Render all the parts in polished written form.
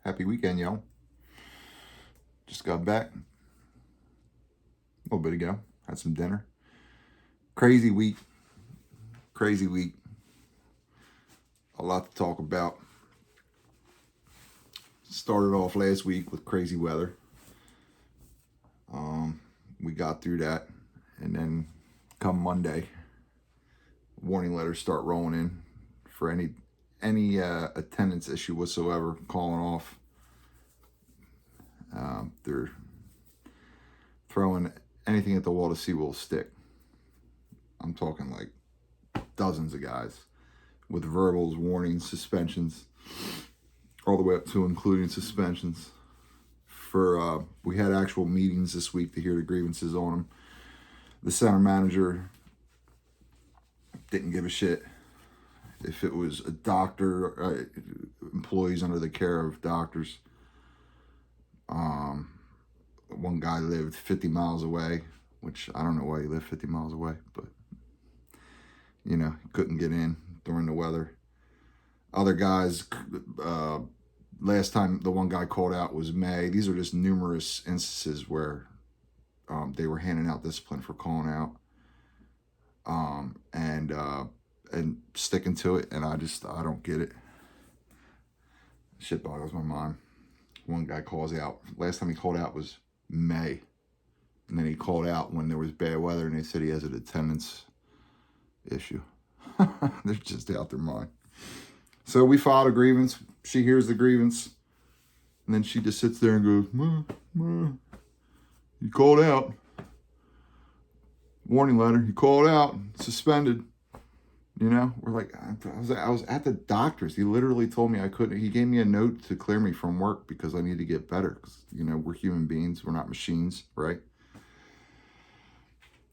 Happy weekend, y'all. Just got back a little bit ago. Had some dinner. Crazy week. Crazy week. A lot to talk about. Started off last week with crazy weather. We got through that. And then come Monday, warning letters start rolling in for any attendance issue whatsoever, calling off. They're throwing anything at the wall to see will stick. I'm talking like dozens of guys with verbals, warnings, suspensions, all the way up to including suspensions. We had actual meetings this week to hear the grievances on them. The center manager didn't give a shit if it was a doctor, employees under the care of doctors. One guy lived 50 miles away, which I don't know why he lived 50 miles away, but couldn't get in during the weather. Other guys, last time the one guy called out was May. These are just numerous instances where they were handing out discipline for calling out, and sticking to it. And I don't get it. Shit boggles my mind. One guy calls out. Last time he called out was May, and then he called out when there was bad weather, and they said he has an attendance issue. They're just out their mind. So we filed a grievance. She hears the grievance, and then she just sits there and goes, "Ma, you called out. Warning letter. You called out. Suspended." We're like, I was at the doctor's. He literally told me I couldn't. He gave me a note to clear me from work because I need to get better. Because we're human beings. We're not machines, right?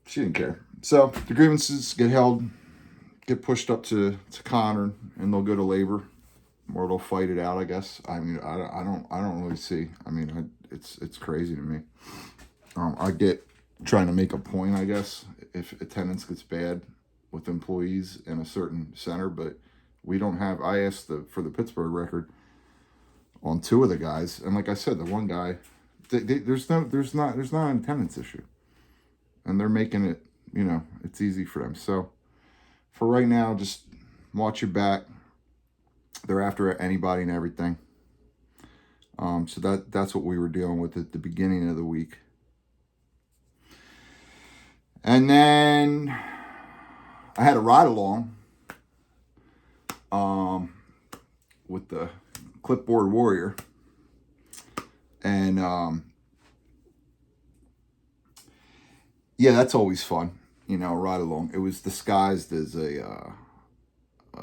She didn't care. So the grievances get pushed up to Connor, and they'll go to labor, or they'll fight it out, I guess. I mean, I don't really see. I mean, it's crazy to me. I get trying to make a point, I guess, if attendance gets bad with employees in a certain center, but we don't have. I asked for the Pittsburgh record on two of the guys, and like I said, the one guy, there's not an attendance issue, and they're making it. It's easy for them. So for right now, just watch your back. They're after anybody and everything. So that's what we were dealing with at the beginning of the week. And then I had a ride along with the Clipboard Warrior. And yeah, that's always fun, ride along. It was disguised as a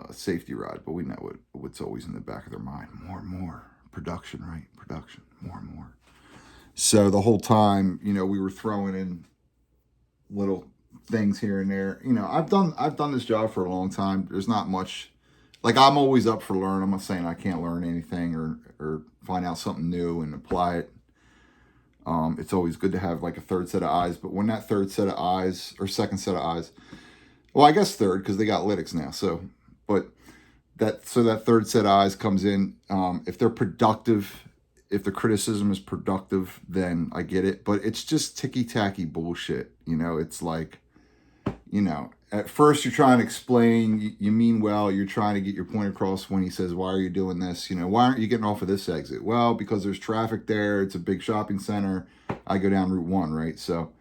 safety ride, but we know what's always in the back of their mind. More and more. Production, right? Production. More and more. So the whole time, we were throwing in little things here and there. I've done this job for a long time. There's not much. Like, I'm always up for learning. I'm not saying I can't learn anything or find out something new and apply it. It's always good to have like a third set of eyes. But when that third set of eyes or second set of eyes, well, I guess third because they got lytics now. But that third set of eyes comes in. If they're productive, if the criticism is productive, then I get it. But it's just ticky-tacky bullshit. It's like, at first you're trying to explain, you mean well, you're trying to get your point across when he says, why are you doing this? Why aren't you getting off of this exit? Well, because there's traffic there. It's a big shopping center. I go down Route 1, right? So,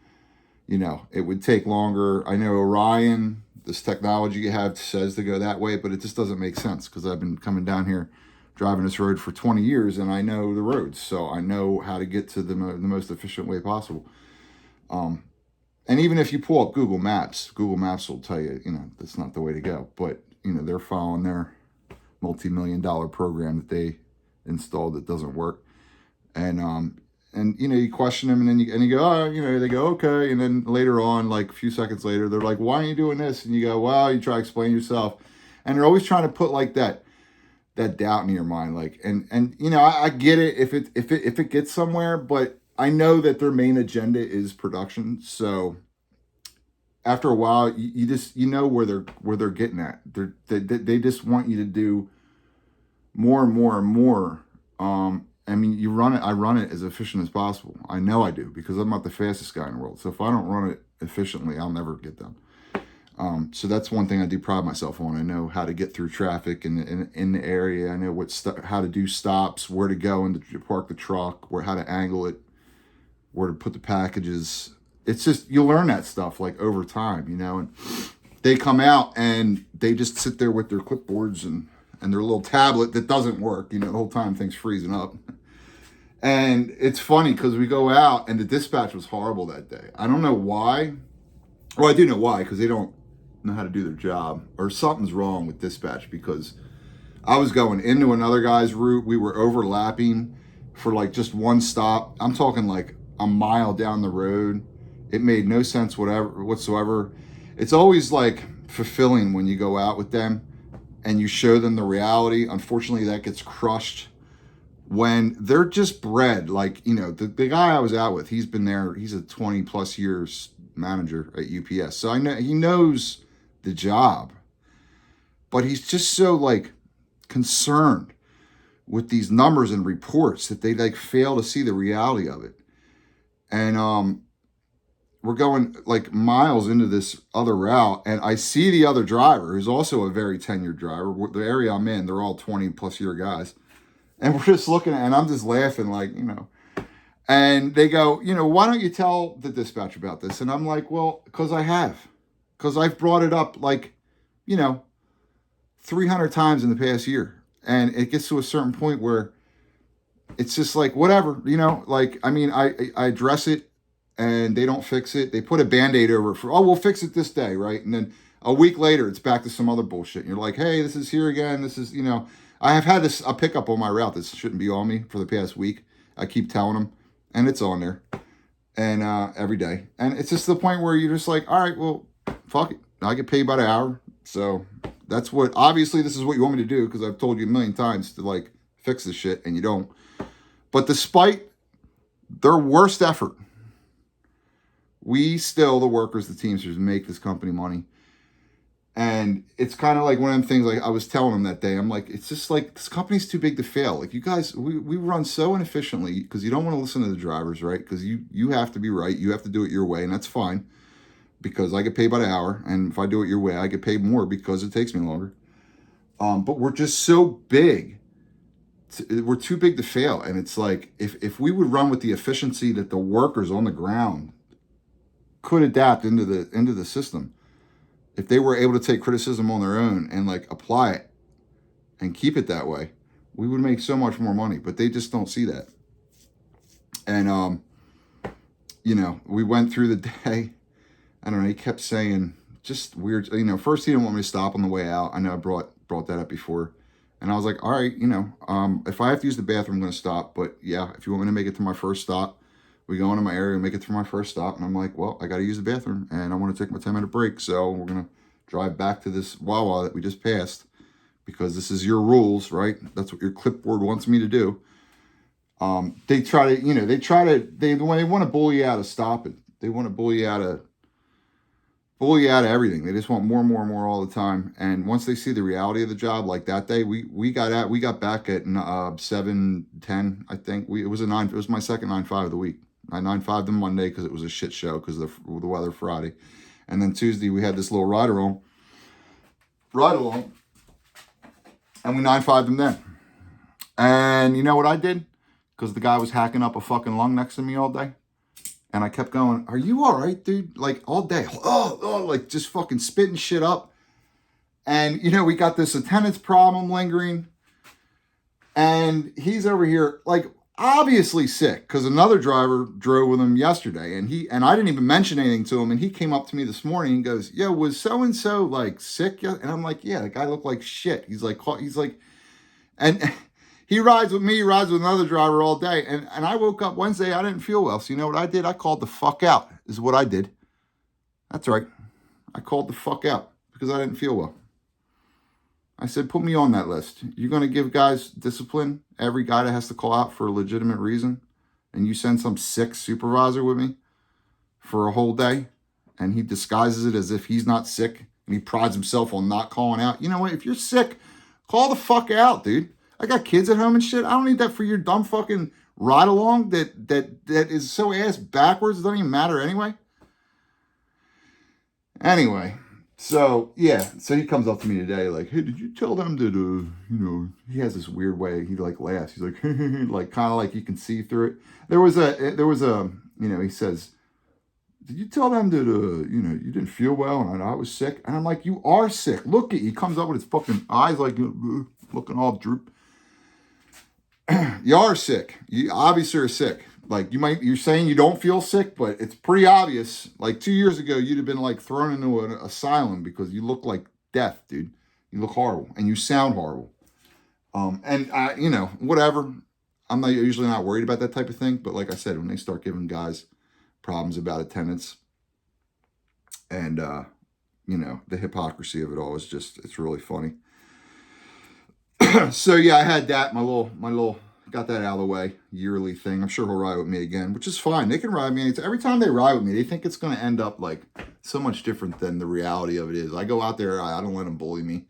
it would take longer. I know Orion, this technology you have says to go that way, but it just doesn't make sense because I've been coming down here driving this road for 20 years and I know the roads. So I know how to get to the most efficient way possible. And even if you pull up Google Maps will tell you, that's not the way to go. But, they're following their multi-million-dollar program that they installed that doesn't work. And you question them and then you go, oh, they go, okay. And then later on, like a few seconds later, they're like, why aren't you doing this? And you go, well, you try to explain yourself. And they're always trying to put like that doubt in your mind. Like, and I get it if it gets somewhere, but I know that their main agenda is production. So after a while, you just where they're getting at. They just want you to do more and more and more. I mean, you run it. I run it as efficient as possible. I know I do because I'm not the fastest guy in the world. So if I don't run it efficiently, I'll never get done. So that's one thing I do pride myself on. I know how to get through traffic in the area. I know how to do stops, where to go and to park the truck, how to angle it, where to put the packages. It's just, you learn that stuff like over time, and they come out and they just sit there with their clipboards and their little tablet that doesn't work, the whole time things freezing up. And it's funny because we go out and the dispatch was horrible that day. I don't know why. Well, I do know why, because they don't know how to do their job, or something's wrong with dispatch, because I was going into another guy's route. We were overlapping for like just one stop. I'm talking like a mile down the road. It made no sense whatsoever. It's always like fulfilling when you go out with them and you show them the reality. Unfortunately, that gets crushed when they're just bred. Like, the guy I was out with, he's been there. He's a 20 plus years manager at UPS. So I know he knows the job, but he's just so like concerned with these numbers and reports that they like fail to see the reality of it. And we're going like miles into this other route, and I see the other driver, who's also a very tenured driver. The area I'm in, they're all 20 plus year guys, and we're just looking at, and I'm just laughing like, and they go, why don't you tell the dispatch about this? And I'm like, well, because I've brought it up like, 300 times in the past year. And it gets to a certain point where it's just like, whatever, like, I mean, I address it and they don't fix it. They put a Band-Aid over it we'll fix it this day, right? And then a week later, it's back to some other bullshit. And you're like, hey, this is here again. This is, I have had a pickup on my route that shouldn't be on me for the past week. I keep telling them, and it's on there, and every day. And it's just the point where you're just like, all right, well, fuck it. I get paid by the hour. So that's what, obviously this is what you want me to do, because I've told you a million times to like fix this shit, and you don't. But despite their worst effort, we still, the workers, the Teamsters, make this company money. And it's kind of like one of them things, like I was telling them that day, I'm like, it's just like, this company's too big to fail. Like, you guys, we run so inefficiently because you don't want to listen to the drivers, right? Because you have to be right. You have to do it your way, and that's fine, because I get paid by the hour. And if I do it your way, I get paid more because it takes me longer. But we're just so big. We're too big to fail. And it's like, if we would run with the efficiency that the workers on the ground could adapt into the system, if they were able to take criticism on their own and like apply it and keep it that way, we would make so much more money. But they just don't see that. And we went through the day. I don't know, he kept saying just weird, first he didn't want me to stop on the way out. I know I brought that up before. And I was like, all right, if I have to use the bathroom, I'm going to stop. But yeah, if you want me to make it to my first stop, we go into my area and make it to my first stop. And I'm like, well, I got to use the bathroom and I want to take my 10-minute break. So we're going to drive back to this Wawa that we just passed, because this is your rules, right? That's what your clipboard wants me to do. They try to, when they want to bully you out of stopping, they want to bully you out of everything. They just want more and more and more all the time. And once they see the reality of the job, like that day, we got back at 7:10, I think. It was my second 9-5 of the week. I 9-5'd them Monday because it was a shit show because of the weather Friday. And then Tuesday we had this little ride along. And we 9-5'd them then. And you know what I did? Because the guy was hacking up a fucking lung next to me all day. And I kept going, are you all right, dude? Like all day. Like just fucking spitting shit up. And, we got this attendance problem lingering. And he's over here, like, obviously sick, because another driver drove with him yesterday. And I didn't even mention anything to him. And he came up to me this morning and goes, yo, was so-and-so like sick? And I'm like, yeah, the guy looked like shit. He's like, and he rides with me, he rides with another driver all day. And I woke up Wednesday, I didn't feel well. So you know what I did? I called the fuck out, is what I did. That's right. I called the fuck out because I didn't feel well. I said, put me on that list. You're going to give guys discipline, every guy that has to call out for a legitimate reason, and you send some sick supervisor with me for a whole day, and he disguises it as if he's not sick, and he prides himself on not calling out. You know what? If you're sick, call the fuck out, dude. I got kids at home and shit. I don't need that for your dumb fucking ride along that is so ass backwards. It doesn't even matter anyway. Anyway, so yeah, so he comes up to me today like, hey, did you tell them that he has this weird way he like laughs. He's like like kind of like you can see through it. There was a he says, did you tell them that you didn't feel well and I was sick? And I'm like, you are sick. Look at you. He comes up with his fucking eyes like looking all droop. You are sick. You obviously are sick. Like you're saying you don't feel sick, but it's pretty obvious. Like 2 years ago, you'd have been like thrown into an asylum because you look like death, dude. You look horrible and you sound horrible. And I, whatever. I'm not usually not worried about that type of thing, but like I said, when they start giving guys problems about attendance and the hypocrisy of it all it's really funny. So yeah, I had that, my little got that out of the way, yearly thing. I'm sure he'll ride with me again, which is fine. They can ride me anytime. Every time they ride with me, they think it's going to end up like so much different than the reality of it is. I go out there, I don't let him bully me.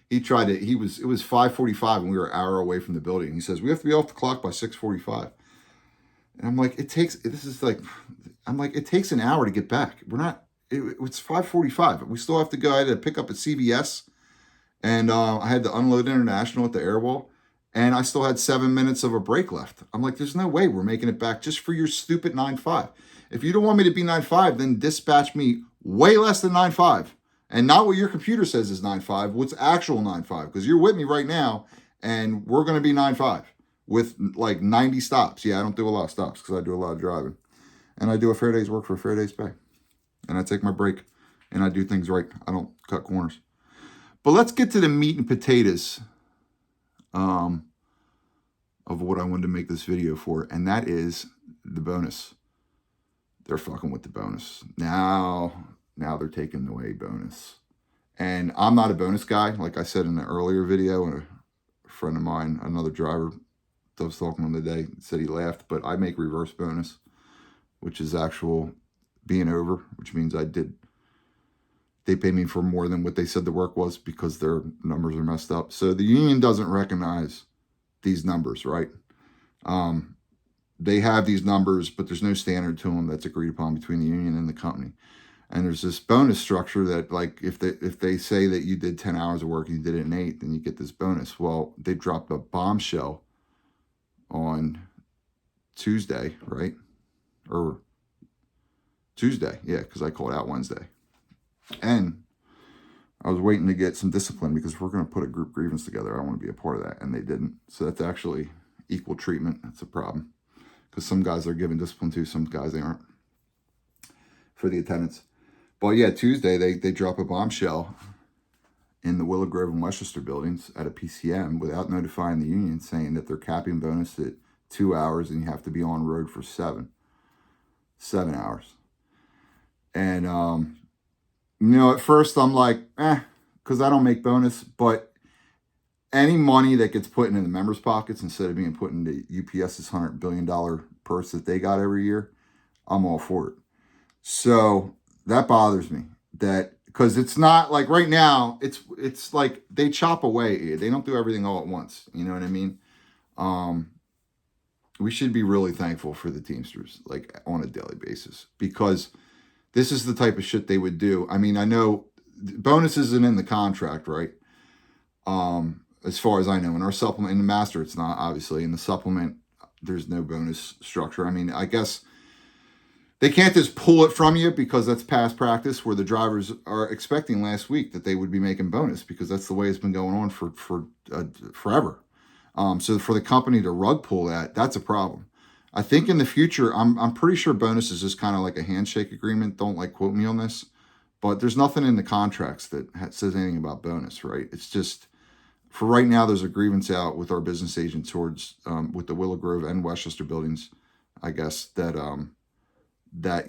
It was 5:45 and we were an hour away from the building. He says, we have to be off the clock by 6:45. And I'm like, it takes an hour to get back. It's 5:45. We still have to go. I had to pick up at CVS. And I had to unload International at the Airwall, and I still had 7 minutes of a break left. I'm like, there's no way we're making it back just for your stupid 9.5. If you don't want me to be 9.5, then dispatch me way less than 9.5. And not what your computer says is 9.5, what's actual 9.5. Because you're with me right now, and we're going to be 9.5 with like 90 stops. Yeah, I don't do a lot of stops because I do a lot of driving. And I do a fair day's work for a fair day's pay. And I take my break, and I do things right. I don't cut corners. But let's get to the meat and potatoes of what I wanted to make this video for, and that is the bonus. They're fucking with the bonus. Now they're taking away bonus. And I'm not a bonus guy. Like I said in the earlier video, and a friend of mine, another driver that I was talking to him today, said he laughed, but I make reverse bonus, which is actual being over, which means they pay me for more than what they said the work was because their numbers are messed up. So the union doesn't recognize these numbers, right? They have these numbers, but there's no standard to them that's agreed upon between the union and the company. And there's this bonus structure that, like, if they say that you did 10 hours of work and you did it in 8, then you get this bonus. Well, they dropped a bombshell on Tuesday, right? Or Tuesday, yeah, because I called out Wednesday. And I was waiting to get some discipline because we're going to put a group grievance together. I want to be a part of that, and they didn't. So that's actually equal treatment. That's a problem because some guys are given discipline to, some guys they aren't for the attendance. But yeah, Tuesday they drop a bombshell in the Willow Grove and Westchester buildings at a PCM without notifying the union, saying that they're capping bonus at 2 hours and you have to be on road for 7 hours. And at first I'm like, because I don't make bonus, but any money that gets put into the members' pockets instead of being put into UPS's $100 billion purse that they got every year, I'm all for it. So that bothers me, because it's not like right now, it's like they chop away. They don't do everything all at once. You know what I mean? We should be really thankful for the Teamsters, like on a daily basis, because this is the type of shit they would do. I mean, I know bonus isn't in the contract, right? As far as I know, in our supplement, in the master, it's not, obviously. In the supplement, there's no bonus structure. I mean, I guess they can't just pull it from you because that's past practice, where the drivers are expecting last week that they would be making bonus because that's the way it's been going on for forever. So for the company to rug pull that's a problem. I think in the future, I'm pretty sure bonus is just kind of like a handshake agreement. Don't like quote me on this, but there's nothing in the contracts that says anything about bonus, right? It's just, for right now, there's a grievance out with our business agent towards with the Willow Grove and Westchester buildings, I guess, that the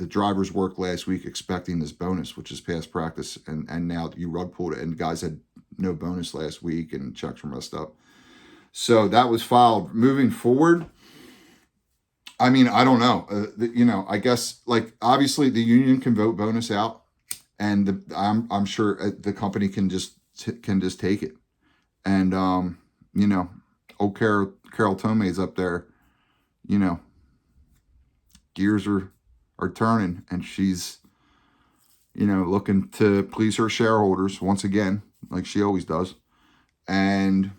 drivers worked last week expecting this bonus, which is past practice, and now you rug pulled it, and guys had no bonus last week and checks were messed up. So that was filed. Moving forward, I mean, I don't know. I guess, like, obviously the union can vote bonus out, and I'm sure the company can just take it. And, you know, old Carol Tomei's up there, you know, gears are turning, and she's, you know, looking to please her shareholders once again, like she always does. And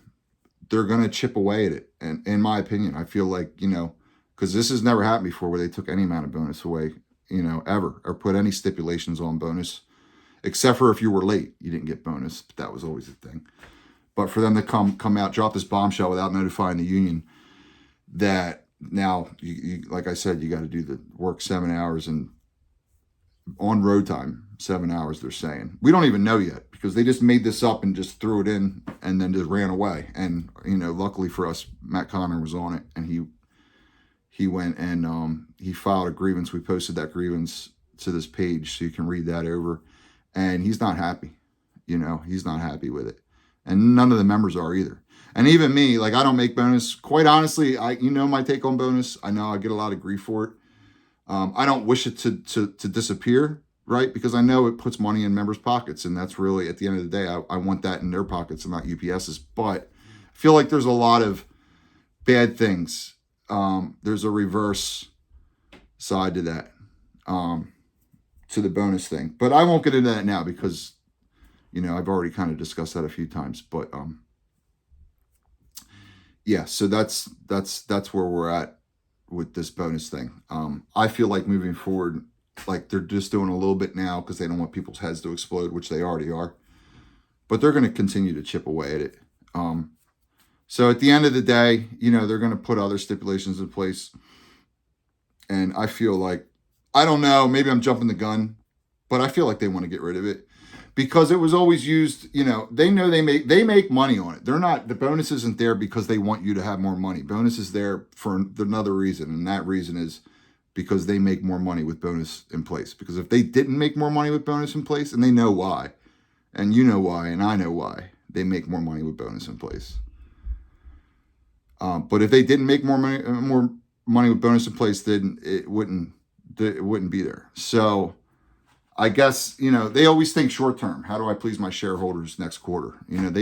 they're going to chip away at it. And in my opinion, I feel like, you know, because this has never happened before where they took any amount of bonus away, you know, ever, or put any stipulations on bonus, except for if you were late, you didn't get bonus. But that was always a thing. But for them to come out, drop this bombshell without notifying the union that now, you like I said, you got to do the work 7 hours and on road time, 7 hours, they're saying. We don't even know yet because they just made this up and just threw it in and then just ran away. And, you know, luckily for us, Matt Connor was on it, and he went and he filed a grievance. We posted that grievance to this page so you can read that over. And he's not happy. You know, he's not happy with it. And none of the members are either. And even me, like, I don't make bonus. Quite honestly, you know my take on bonus. I know I get a lot of grief for it. I don't wish it to disappear, right? Because I know it puts money in members' pockets, and that's really, at the end of the day, I want that in their pockets and not UPS's. But I feel like there's a lot of bad things. There's a reverse side to that, to the bonus thing. But I won't get into that now because, you know, I've already kind of discussed that a few times. But yeah, so that's where we're at with this bonus thing. I feel like moving forward, like they're just doing a little bit now because they don't want people's heads to explode, which they already are. But they're going to continue to chip away at it. So at the end of the day, you know, they're going to put other stipulations in place. And I feel like, I don't know, maybe I'm jumping the gun, but I feel like they want to get rid of it because it was always used, you know, they know they make money on it. They're not, the bonus isn't there because they want you to have more money. Bonus is there for another reason. And that reason is because they make more money with bonus in place. Because if they didn't make more money with bonus in place, and they know why, and you know why, and I know why, they make more money with bonus in place. But if they didn't make more money with bonus in place, then it wouldn't be there. So I guess, you know, they always think short term. How do I please my shareholders next quarter? You know,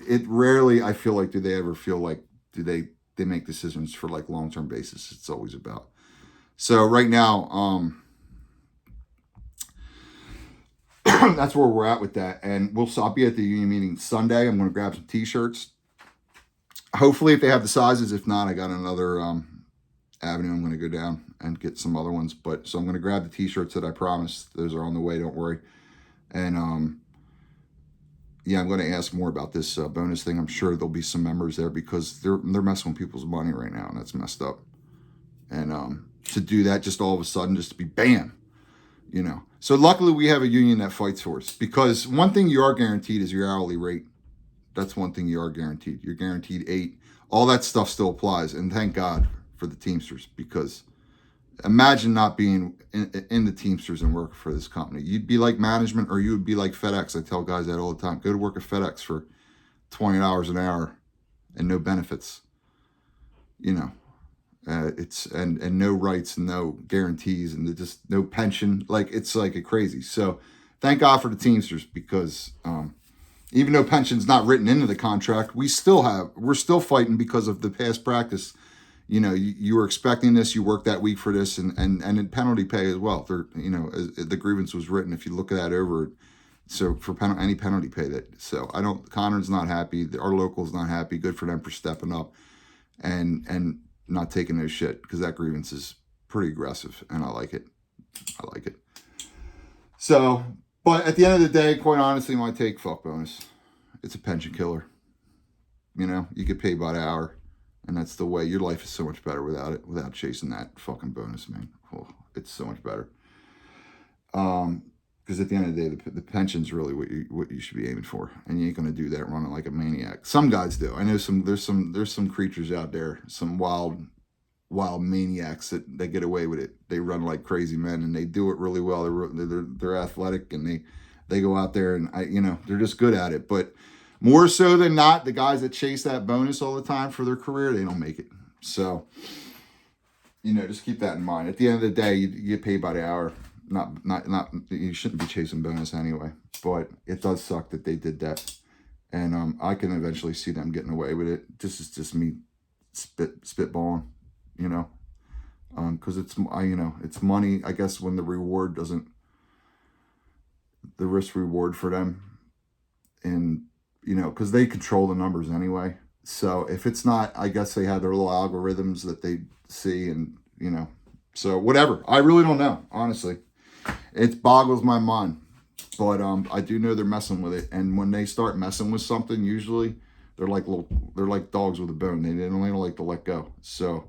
it rarely, I feel like, do they ever feel like, do they make decisions for like long-term basis? It's always about. So right now, that's where we're at with that. And I'll be at the union meeting Sunday. I'm going to grab some t-shirts. Hopefully if they have the sizes. If not, I got another avenue I'm going to go down and get some other ones. But so I'm going to grab the t-shirts that I promised. Those are on the way, don't worry. And yeah, I'm going to ask more about this bonus thing. I'm sure there'll be some members there because they're messing with people's money right now, and that's messed up. And to do that just all of a sudden, just to be bam, you know. So luckily we have a union that fights for us, because one thing you are guaranteed is your hourly rate. That's one thing you are guaranteed. You're guaranteed 8. All that stuff still applies, and thank God for the Teamsters, because imagine not being in the Teamsters and working for this company. You'd be like management, or you would be like FedEx. I tell guys that all the time. Go to work at FedEx for $20 an hour and no benefits. You know, it's and no rights, no guarantees, and just no pension. Like, it's like a crazy. So thank God for the Teamsters, because even though pension's not written into the contract, we're still fighting because of the past practice. You know, you were expecting this, you worked that week for this, and in penalty pay as well. You know, the grievance was written, if you look at that over, so for any penalty pay that, so Connor's not happy, our local's not happy. Good for them for stepping up and not taking no shit, because that grievance is pretty aggressive, and I like it. So, but at the end of the day, quite honestly, my take, fuck bonus. It's a pension killer. You know, you get paid by the hour. And that's the way. Your life is so much better without it, without chasing that fucking bonus, man. Oh, it's so much better. Because at the end of the day, the pension's really what you should be aiming for, and you ain't gonna do that running like a maniac. Some guys do. I know there's some creatures out there, some wild maniacs that get away with it. They run like crazy men, and they do it really well. They're athletic, and they go out there, and they're just good at it. But more so than not, the guys that chase that bonus all the time for their career, they don't make it. So, just keep that in mind. At the end of the day, you get paid by the hour. Not. You shouldn't be chasing bonus anyway. But it does suck that they did that, And I can eventually see them getting away with it. This is just me spitballing, you know, because it's it's money. I guess when the reward doesn't, the risk reward for them, and because they control the numbers anyway. So if it's not, I guess they have their little algorithms that they see, and so whatever. I really don't know, honestly. It boggles my mind. But I do know they're messing with it, and when they start messing with something, usually they're like dogs with a bone. They don't like to let go. So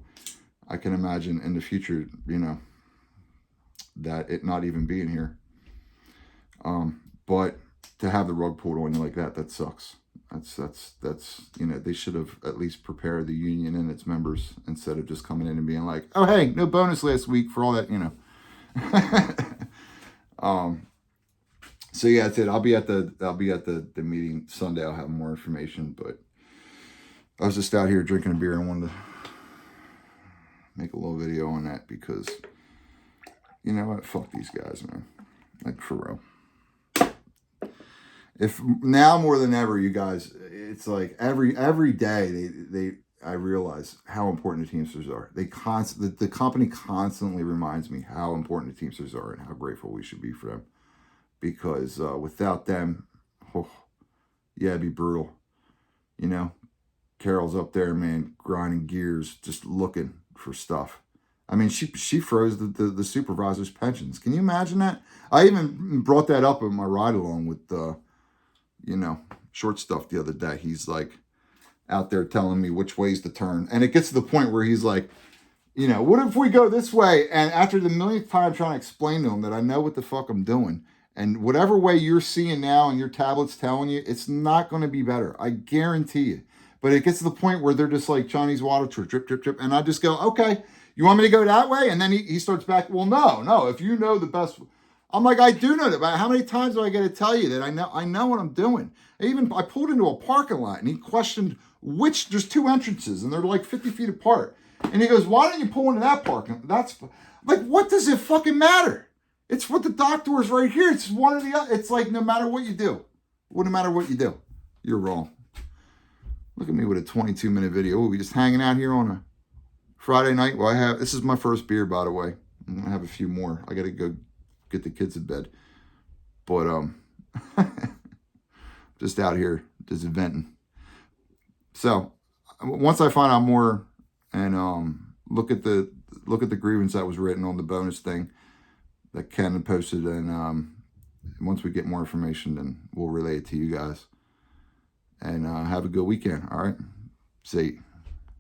I can imagine in the future, that it not even being here. But to have the rug pulled on you like that sucks. That's they should have at least prepared the union and its members instead of just coming in and being like, oh hey, no bonus last week for all that, So yeah, that's it. I'll be at the meeting Sunday. I'll have more information, but I was just out here drinking a beer and wanted to make a little video on that because you know what? Fuck these guys, man. Like for real. If now more than ever, you guys, it's like every day I realize how important the Teamsters are. The company constantly reminds me how important the Teamsters are and how grateful we should be for them. Because without them, it'd be brutal. Carol's up there, man, grinding gears, just looking for stuff. I mean, she froze the supervisor's pensions. Can you imagine that? I even brought that up in my ride along with Short Stuff the other day. He's like out there telling me which ways to turn, and it gets to the point where he's like, what if we go this way? And after the millionth time trying to explain to him that I know what the fuck I'm doing. And whatever way you're seeing now and your tablet's telling you, it's not going to be better. I guarantee you. But it gets to the point where they're just like Chinese water, drip, drip, drip. And I just go, okay, you want me to go that way? And then he starts back, well, no, if you know the best. I'm like, I do know that. But how many times do I get to tell you that I know what I'm doing? I pulled into a parking lot and he questioned there's two entrances and they're like 50 feet apart. And he goes, why don't you pull into that parking? That's like, what does it fucking matter? It's what the dock door is right here. It's one or the other. It's like no matter what you do. No matter what you do, you're wrong. Look at me with a 22-minute video. Oh, we just hanging out here on a Friday night. Well, this is my first beer, by the way. I'm going to have a few more. I got to go get the kids to bed. But just out here, just venting. So once I find out more and look at the grievance that was written on the bonus thing that Ken had posted, and once we get more information, then we'll relay it to you guys. And have a good weekend, all right? See you.